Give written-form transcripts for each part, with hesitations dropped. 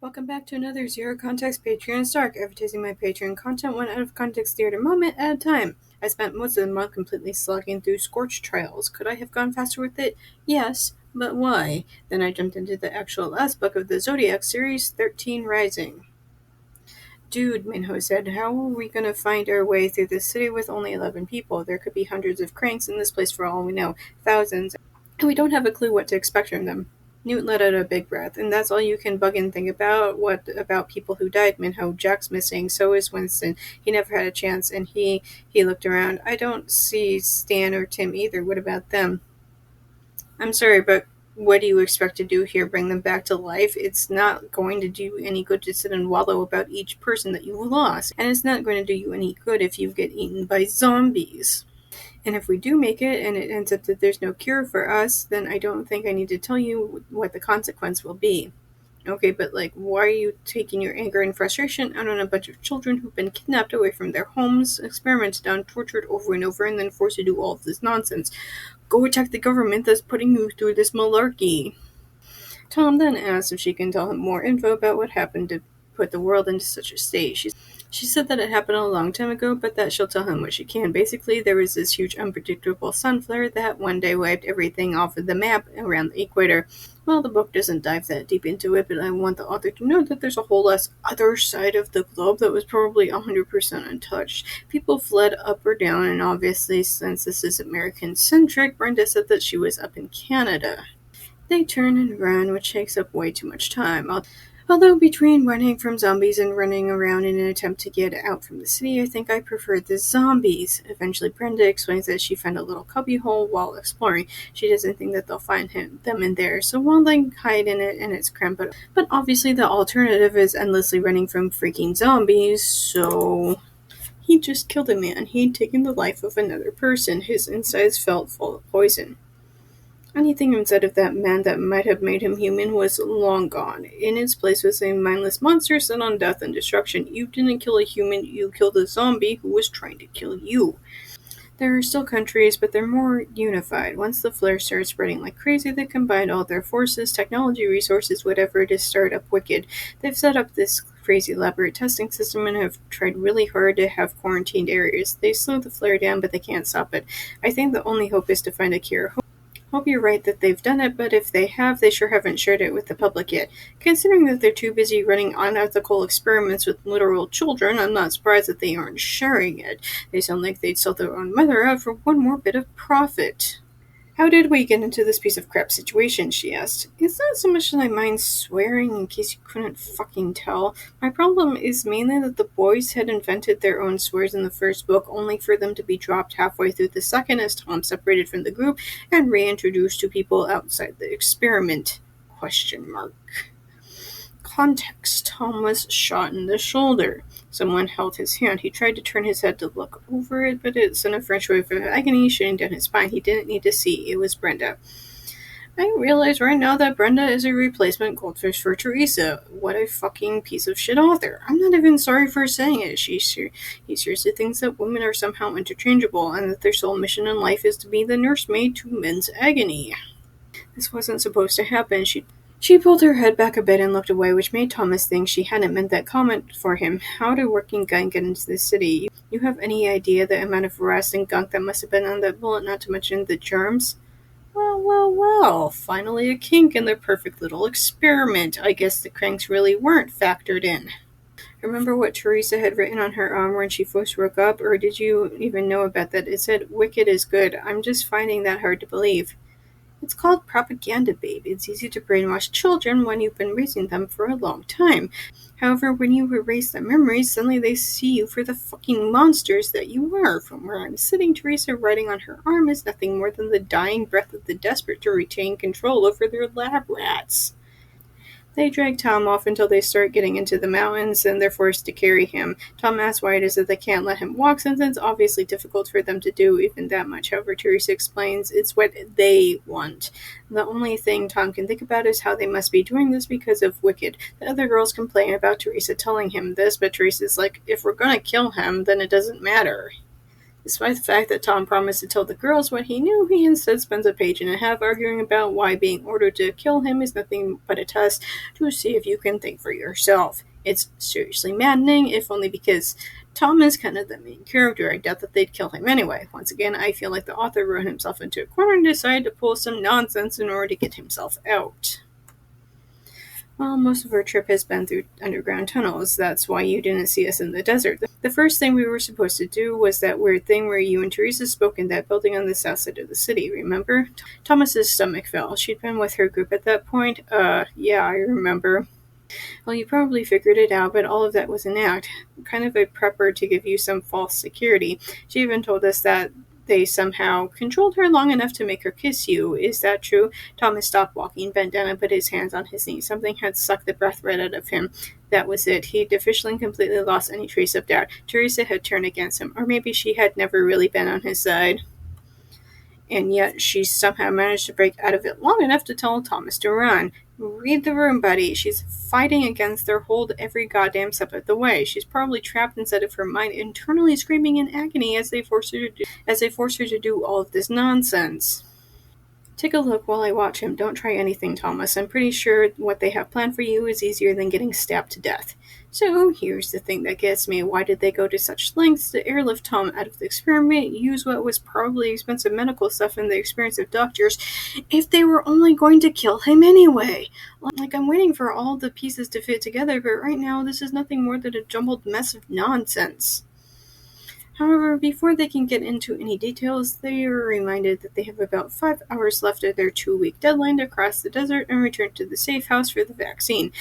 Welcome back to another Zero Context Patreon Stark, advertising my Patreon content one out of context theater moment at a time. I spent most of the month completely slogging through Scorch Trials. Could I have gone faster with it? Yes, but why? Then I jumped into the actual last book of the Zodiac series, 13 Rising. Dude, Minho said, how are we going to find our way through this city with only 11 people? There could be hundreds of cranks in this place for all we know, thousands, and we don't have a clue what to expect from them. Newt let out a big breath. And that's all you can bug and think about? What about people who died, Minho? Jack's missing, so is Winston. He never had a chance, and he looked around. I don't see Stan or Tim either. What about them? I'm sorry, but what do you expect to do here? Bring them back to life? It's not going to do any good to sit and wallow about each person that you lost, and it's not going to do you any good if you get eaten by zombies. And if we do make it and it ends up that there's no cure for us, then I don't think I need to tell you what the consequence will be. Okay, but why are you taking your anger and frustration out on a bunch of children who've been kidnapped away from their homes, experimented on, tortured over and over, and then forced to do all of this nonsense? Go attack the government that's putting you through this malarkey. Tom then asked if she can tell him more info about what happened to put the world into such a state. She said that it happened a long time ago, but that she'll tell him what she can. Basically, there was this huge unpredictable sun flare that one day wiped everything off of the map around the equator. Well, the book doesn't dive that deep into it, but I want the author to know that there's a whole other side of the globe that was probably 100% untouched. People fled up or down, and obviously, since this is American-centric, Brenda said that she was up in Canada. They turn and run, which takes up way too much time. Although between running from zombies and running around in an attempt to get out from the city, I think I prefer the zombies. Eventually, Brenda explains that she found a little cubbyhole while exploring. She doesn't think that they'll find them in there, so while they hide in it and it's cramped, but obviously the alternative is endlessly running from freaking zombies, so he just killed a man. He'd taken the life of another person. His insides felt full of poison. Anything inside of that man that might have made him human was long gone. In its place was a mindless monster set on death and destruction. You didn't kill a human, you killed a zombie who was trying to kill you. There are still countries, but they're more unified. Once the flare started spreading like crazy, they combined all their forces, technology, resources, whatever, to start up Wicked. They've set up this crazy elaborate testing system and have tried really hard to have quarantined areas. They slowed the flare down, but they can't stop it. I think the only hope is to find a cure. Hope you're right that they've done it, but if they have, they sure haven't shared it with the public yet. Considering that they're too busy running unethical experiments with literal children, I'm not surprised that they aren't sharing it. They sound like they'd sell their own mother out for one more bit of profit. How did we get into this piece of crap situation, she asked. It's not so much that I mind swearing, in case you couldn't fucking tell. My problem is mainly that the boys had invented their own swears in the first book, only for them to be dropped halfway through the second as Tom separated from the group and reintroduced to people outside the experiment. Context. Tom was shot in the shoulder. Someone held his hand. He tried to turn his head to look over it, but it sent a fresh wave of agony shooting down his spine. He didn't need to see. It was Brenda. I realize right now that Brenda is a replacement goldfish for Teresa. What a fucking piece of shit author. I'm not even sorry for saying it. He seriously thinks that women are somehow interchangeable and that their sole mission in life is to be the nursemaid to men's agony. This wasn't supposed to happen. She pulled her head back a bit and looked away, which made Thomas think she hadn't meant that comment for him. How did a working gun get into the city? You have any idea the amount of rust and gunk that must have been on that bullet, not to mention the germs? Well, finally a kink in their perfect little experiment. I guess the cranks really weren't factored in. Remember what Teresa had written on her arm when she first woke up, or did you even know about that? It said, "Wicked is good." I'm just finding that hard to believe. It's called propaganda, babe. It's easy to brainwash children when you've been raising them for a long time. However, when you erase their memories, suddenly they see you for the fucking monsters that you are. From where I'm sitting, Teresa writing on her arm is nothing more than the dying breath of the desperate to retain control over their lab rats. They drag Tom off until they start getting into the mountains, and they're forced to carry him. Tom asks why it is that they can't let him walk, since it's obviously difficult for them to do even that much. However, Teresa explains it's what they want. The only thing Tom can think about is how they must be doing this because of Wicked. The other girls complain about Teresa telling him this, but Teresa's like, if we're gonna kill him, then it doesn't matter. Despite the fact that Tom promised to tell the girls what he knew, he instead spends a page and a half arguing about why being ordered to kill him is nothing but a test to see if you can think for yourself. It's seriously maddening, if only because Tom is kind of the main character. I doubt that they'd kill him anyway. Once again, I feel like the author wrote himself into a corner and decided to pull some nonsense in order to get himself out. Well, most of our trip has been through underground tunnels. That's why you didn't see us in the desert. The first thing we were supposed to do was that weird thing where you and Teresa spoke in that building on the south side of the city, remember? Thomas's stomach fell. She'd been with her group at that point. Yeah, I remember. Well, you probably figured it out, but all of that was an act. Kind of a prepper to give you some false security. She even told us that they somehow controlled her long enough to make her kiss you. Is that true? Thomas stopped walking, bent down, and put his hands on his knees. Something had sucked the breath right out of him. That was it. He'd officially and completely lost any trace of doubt. Teresa had turned against him, or maybe she had never really been on his side. And yet she somehow managed to break out of it long enough to tell Thomas to run. Read the room, buddy. She's fighting against their hold every goddamn step of the way. She's probably trapped inside of her mind, internally screaming in agony as they force her to do all of this nonsense. Take a look while I watch him. Don't try anything, Thomas. I'm pretty sure what they have planned for you is easier than getting stabbed to death. So, here's the thing that gets me. Why did they go to such lengths to airlift Tom out of the experiment, use what was probably expensive medical stuff and the experience of doctors, if they were only going to kill him anyway? Like, I'm waiting for all the pieces to fit together, but right now this is nothing more than a jumbled mess of nonsense. However, before they can get into any details, they are reminded that they have about 5 hours left of their 2-week deadline to cross the desert and return to the safe house for the vaccine.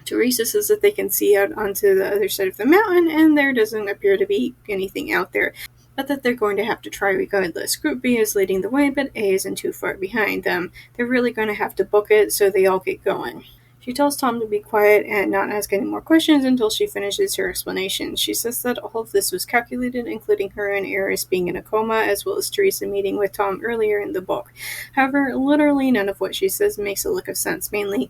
Teresa says that they can see out onto the other side of the mountain, and there doesn't appear to be anything out there, but that they're going to have to try regardless. Group B is leading the way, but A isn't too far behind them. They're really going to have to book it, so they all get going. She tells Tom to be quiet and not ask any more questions until she finishes her explanation. She says that all of this was calculated, including her and Eris being in a coma, as well as Teresa meeting with Tom earlier in the book. However, literally none of what she says makes a lick of sense. Mainly,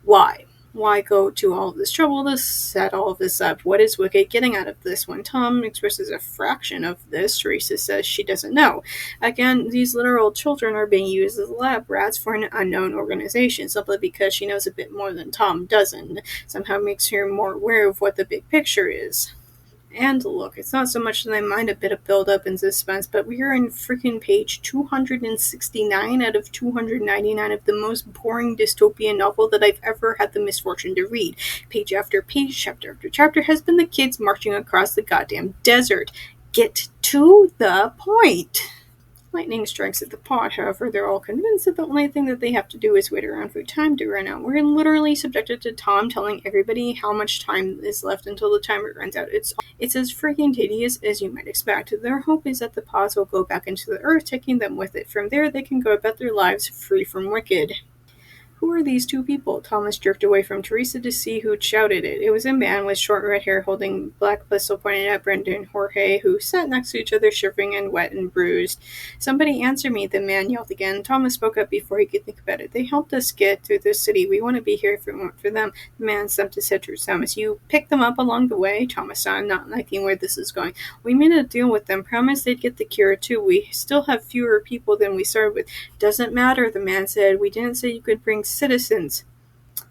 why? Why go to all of this trouble to set all of this up? What is Wicket getting out of this? When Tom expresses a fraction of this, Teresa says she doesn't know. Again, these literal children are being used as lab rats for an unknown organization, simply because she knows a bit more than Tom doesn't. Somehow makes her more aware of what the big picture is. And look, it's not so much that I mind a bit of build-up and suspense, but we are in freaking page 269 out of 299 of the most boring dystopian novel that I've ever had the misfortune to read. Page after page, chapter after chapter has been the kids marching across the goddamn desert. Get to the point! Lightning strikes at the pot, however, they're all convinced that the only thing that they have to do is wait around for time to run out. We're literally subjected to Tom telling everybody how much time is left until the timer runs out. It's as freaking tedious as you might expect. Their hope is that the pods will go back into the earth, taking them with it. From there, they can go about their lives free from Wicked. Who are these two people? Thomas jerked away from Teresa to see who'd shouted it. It was a man with short red hair holding black pistol pointed at Brenda and Jorge, who sat next to each other, shivering and wet and bruised. Somebody answer me, the man yelled again. Thomas spoke up before he could think about it. They helped us get through the city. We wouldn't be here if it weren't for them. The man stumped his head towards Thomas. You picked them up along the way? Thomas said, not liking where this is going. We made a deal with them, promised they'd get the cure too. We still have fewer people than we started with. Doesn't matter, the man said. We didn't say you could bring citizens.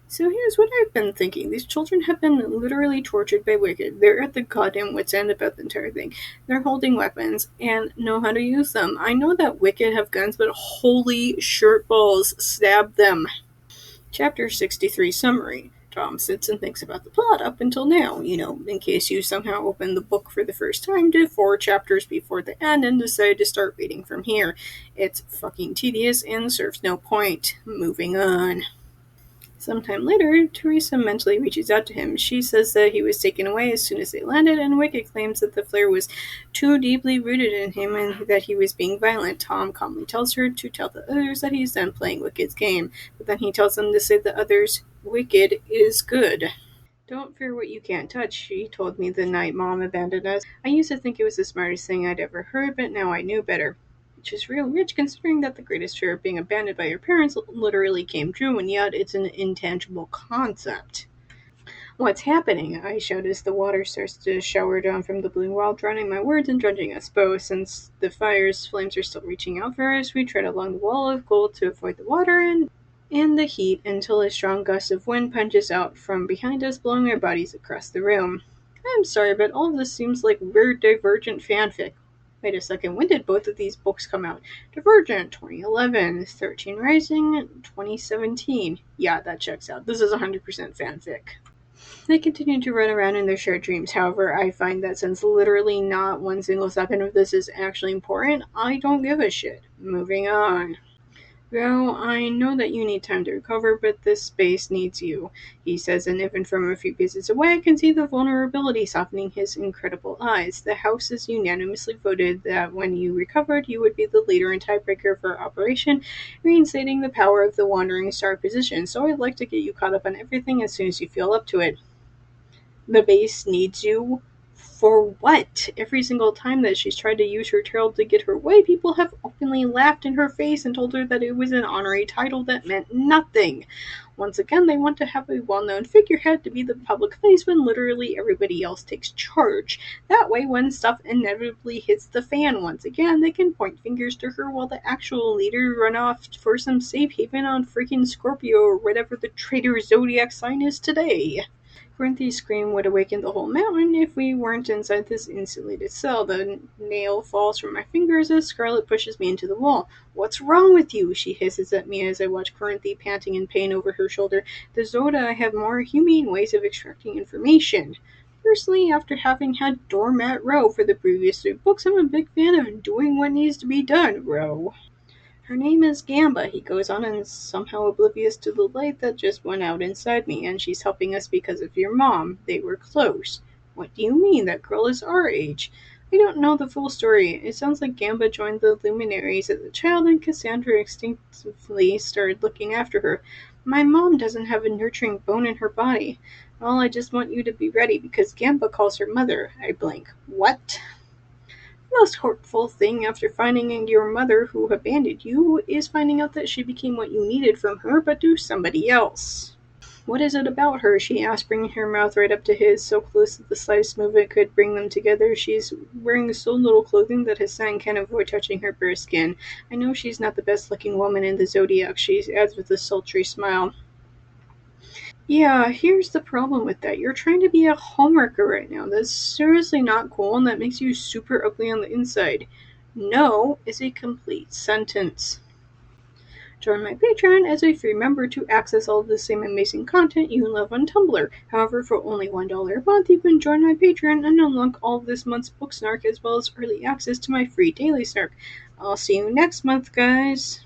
So here's what I've been thinking. These children have been literally tortured by Wicked. They're at the goddamn wit's end about the entire thing. They're holding weapons and know how to use them. I know that Wicked have guns, but holy shirt balls, stab them. Chapter 63 Summary. Tom sits and thinks about the plot up until now, in case you somehow open the book for the first time to 4 chapters before the end and decide to start reading from here. It's fucking tedious and serves no point. Moving on. Sometime later, Teresa mentally reaches out to him. She says that he was taken away as soon as they landed, and Wicked claims that the flare was too deeply rooted in him and that he was being violent. Tom calmly tells her to tell the others that he's done playing Wicked's game, but then he tells them to say the others, Wicked is good. Don't fear what you can't touch, she told me the night Mom abandoned us. I used to think it was the smartest thing I'd ever heard, but now I knew better. Which is real rich considering that the greatest fear of being abandoned by your parents literally came true, and yet it's an intangible concept. What's happening? I shout as the water starts to shower down from the blue wall, drowning my words and drenching us both. Since the fire's flames are still reaching out for us, we tread along the wall of gold to avoid the water and the heat until a strong gust of wind punches out from behind us, blowing our bodies across the room. I'm sorry, but all of this seems like weird Divergent fanfic. Wait a second, when did both of these books come out? Divergent, 2011, 13 Rising, 2017. Yeah, that checks out. This is 100% fanfic. They continue to run around in their shared dreams. However, I find that since literally not one single second of this is actually important, I don't give a shit. Moving on. Well, I know that you need time to recover, but this space needs you, he says, and even from a few paces away, I can see the vulnerability softening his incredible eyes. The House has unanimously voted that when you recovered, you would be the leader and tiebreaker for Operation, reinstating the power of the Wandering Star position, so I'd like to get you caught up on everything as soon as you feel up to it. The base needs you for what? Every single time that she's tried to use her title to get her way, people have openly laughed in her face and told her that it was an honorary title that meant nothing. Once again, they want to have a well-known figurehead to be the public face when literally everybody else takes charge. That way, when stuff inevitably hits the fan once again, they can point fingers to her while the actual leader run off for some safe haven on freaking Scorpio or whatever the traitor zodiac sign is today. Corinthi's scream would awaken the whole mountain if we weren't inside this insulated cell. The nail falls from my fingers as Scarlet pushes me into the wall. What's wrong with you? She hisses at me as I watch Corinthi panting in pain over her shoulder. The Zoda have more humane ways of extracting information. Personally, after having had Doormat Row for the previous 3 books, I'm a big fan of doing what needs to be done, Row. Her name is Gamba, he goes on, and somehow oblivious to the light that just went out inside me, and she's helping us because of your mom. They were close. What do you mean? That girl is our age. I don't know the full story. It sounds like Gamba joined the Luminaries as a child, and Cassandra instinctively started looking after her. My mom doesn't have a nurturing bone in her body. Well, I just want you to be ready, because Gamba calls her mother. I blink. What? The most hurtful thing after finding your mother who abandoned you is finding out that she became what you needed from her, but to somebody else. What is it about her? She asked, bringing her mouth right up to his, so close that the slightest movement could bring them together. She's wearing so little clothing that Hassan can't avoid touching her bare skin. I know she's not the best-looking woman in the Zodiac, she adds with a sultry smile. Yeah, here's the problem with that. You're trying to be a homewrecker right now. That's seriously not cool, and that makes you super ugly on the inside. No is a complete sentence. Join my Patreon as a free member to access all of the same amazing content you love on Tumblr. However, for only $1 a month, you can join my Patreon and unlock all of this month's book snark as well as early access to my free daily snark. I'll see you next month, guys.